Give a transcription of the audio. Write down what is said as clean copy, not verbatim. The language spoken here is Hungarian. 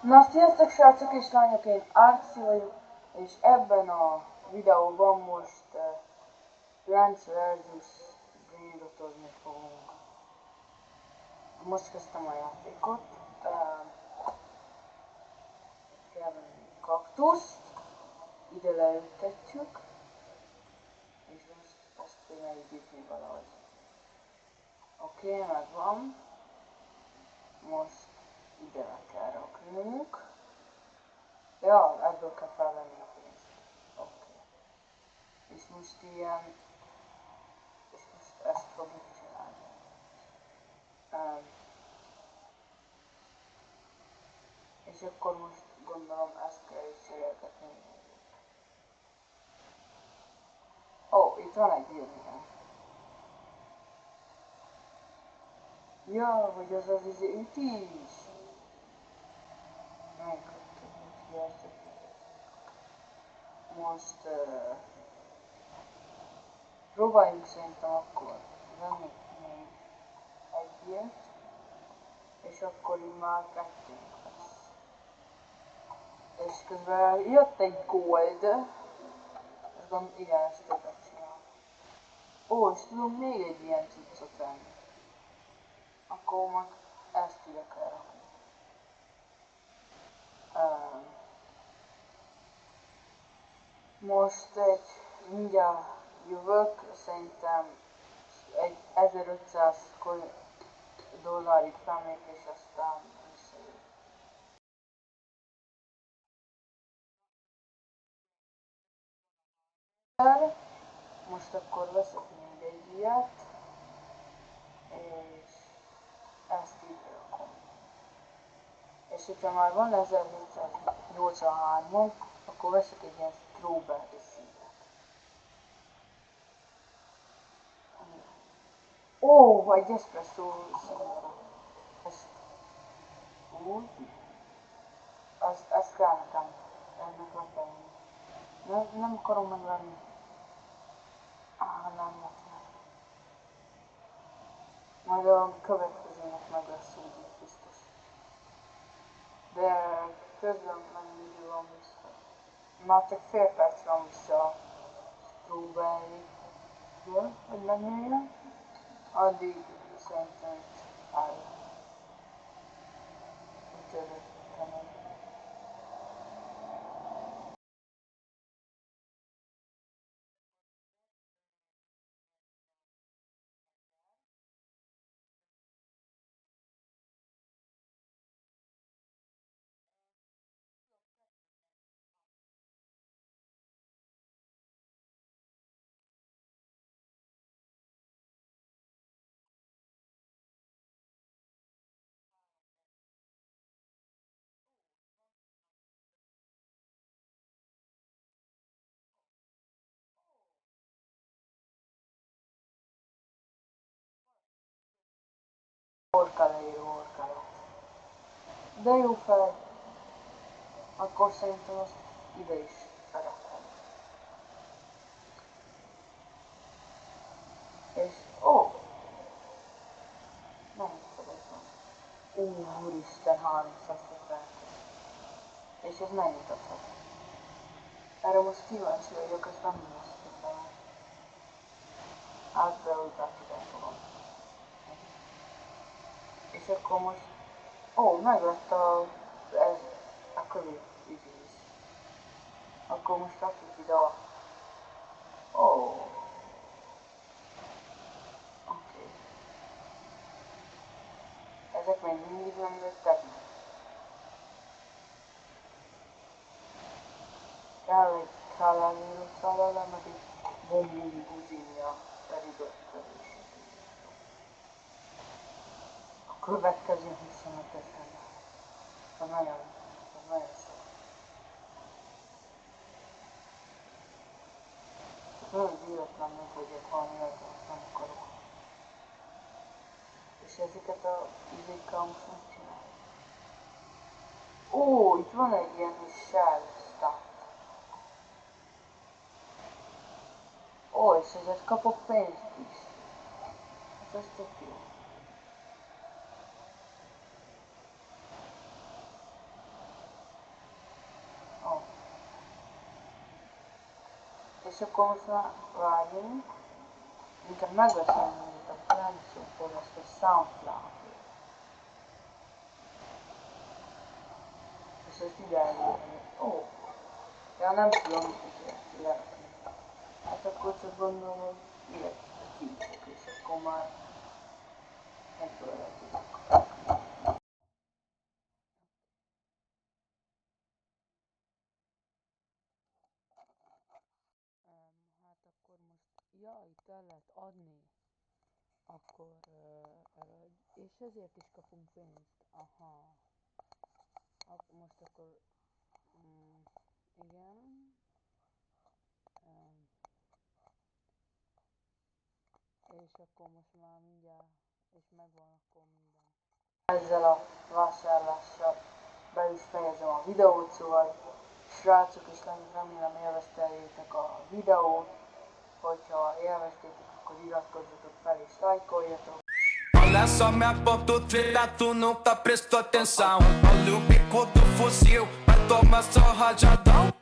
Na, sziasztok srácok és lányok, én Arci vagyok, és ebben a videóban most Plants vs. Brainrotozni fogunk. Most kezdtem a játékot, kell venni kaktuszt, ide leültetjük, és most ezt kéne építni valahogy. Oké, megvan. Most ide le kell raknunk. Ja, ebből kell felvenni a pénzt. Oké. És most ilyen... És most ezt fogjuk csinálni. És akkor most gondolom ezt kell is cserélgetni. Ó, itt van egy ilyen. Ja, hogy az az itt is. Megkaptuk, hogy ezt most próbáljunk szerintem akkor venni még egy ilyet, és akkor így már kettőnk lesz. És közben jött egy gold, ezt gondolom, igen, ezt többet csinál. Ó, és tudunk még egy ilyen cuccot venni. Akkor meg ezt ide kell rakni. Most mindjárt jövök, szerintem egy 1500 dollárig felmegyek, és aztán visszajövök. Most akkor veszek még egy ilyet, és ezt így rakom. És hogyha már van 1783-on, akkor veszek egy ilyen strawberry szívet. Ó, egy espresso színre. Ezt úgy. Ezt kell nekem. Ennek le kell venni. Nem akarom megvenni. Nem lehet. Majd a következőnek meg lesz úgy biztos. De közben mennyi idő van vissza. Már csak fél perc van vissza a strawberry-ből, hogy megnyíljon. Addig szerintem itt áll. Itt öröktem meg. Orka leíró, orka lett. De jó fej. Akkor szerintem azt ide is ferakom. És nem tudom. Úristen, 370. És ez mennyit adhat? Erre most kíváncsi vagyok, ezt nem mondom. Átbeoltásra fogom. És akkor most... meglett a kövi ügyvíz. Akkor most rakjuk ide a... Oké. Ezek még mindig nem jöttek meg. Kell egy kálányíró meg egy bombúi buzinja pedig ötközés. A következő 25 ezer. Ez nagyon szó. Nagyon véletlen meg vagyok valami azt nem akarok. És ezeket a izékkel most megcsinálom. Itt van egy ilyen shell stuff. És ezért kapok pénzt is. Hát ez tök jó. És akkor most már várjunk. Inkább megveszem itt a Plenty ezt a Sunflower. És ezt ide elérni. Ó! Ja, nem tudom mit lerakni. Hát akkor csak gondolom, hogy ide kicsok, és akkor már ebből le tudok. Hát akkor most, ja, itt el lehet adni, akkor, és ezért is kapunk pénzt, aha. Most akkor, igen, és akkor most már mindjárt, és megvan akkor minden. Ezzel a vásárlással be is fejezem a videót, szóval srácok, és remélem élveztétek a videót, hogyha élveztétek, akkor iratkozzatok fel és lájkoljatok. Olha só minha ponto-treta, tu nunca prestou atenção. Olha o bico do fuzil, vai tomar só rajadão.